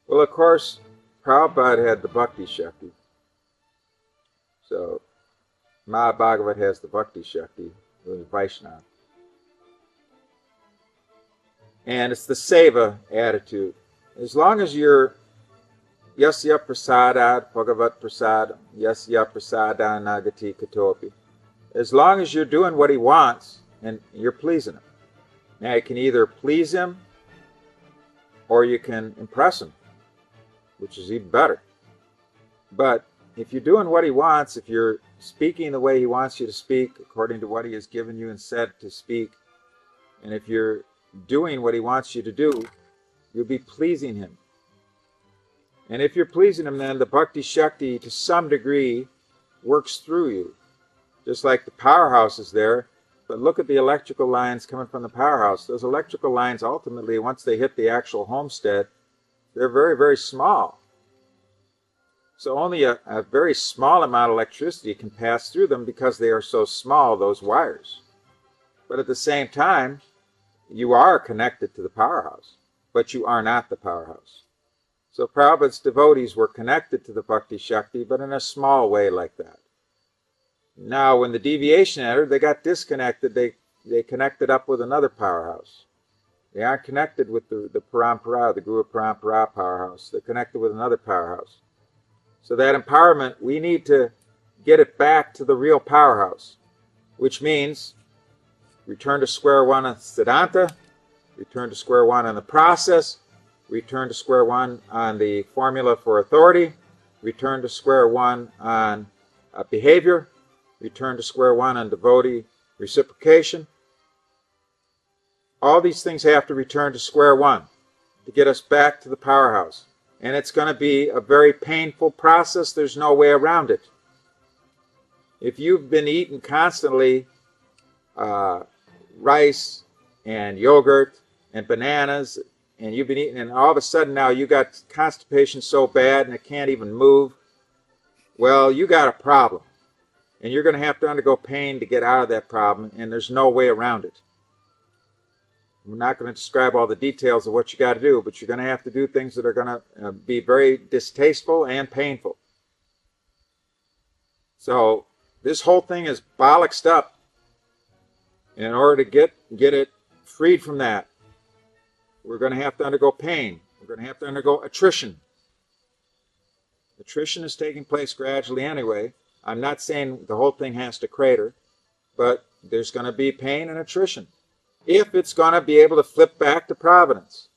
Well, of course, Prabhupada had the Bhakti Shakti. So, Mahabhagavat has the Bhakti Shakti, the Vaishnava. And it's the seva attitude. As long as you're yasya prasadad bhagavat prasad, yasya prasada nagati katopi. As long as you're doing what he wants and you're pleasing him. Now you can either please him or you can impress him, which is even better. But if you're doing what he wants, if you're speaking the way he wants you to speak, according to what he has given you and said to speak, and if you're doing what he wants you to do, you'll be pleasing him. And if you're pleasing him, then the Bhakti Shakti, to some degree, works through you. Just like the powerhouse is there, but look at the electrical lines coming from the powerhouse. Those electrical lines, ultimately, once they hit the actual homestead, they're very, very small. So only a very small amount of electricity can pass through them because they are so small, those wires. But at the same time, you are connected to the powerhouse, but you are not the powerhouse. So Prabhupada's devotees were connected to the Bhakti Shakti, but in a small way like that. Now, when the deviation entered, they got disconnected. They connected up with another powerhouse. They aren't connected with the Parampara, the Guru Parampara powerhouse. They're connected with another powerhouse. So that empowerment, we need to get it back to the real powerhouse, which means return to square one on Siddhanta, return to square one on the process, return to square one on the formula for authority, return to square one on behavior, return to square one on devotee reciprocation. All these things have to return to square one to get us back to the powerhouse. And it's going to be a very painful process. There's no way around it. If you've been eating constantly rice and yogurt and bananas, and you've been eating, and all of a sudden now you got constipation so bad and it can't even move, well, you got a problem. And you're going to have to undergo pain to get out of that problem, and there's no way around it. I'm not going to describe all the details of what you got to do, but you're going to have to do things that are going to be very distasteful and painful. So this whole thing is bollocksed up. In order to get it freed from that, we're going to have to undergo pain. We're going to have to undergo attrition. Attrition is taking place gradually anyway. I'm not saying the whole thing has to crater, but there's going to be pain and attrition if it's going to be able to flip back to providence.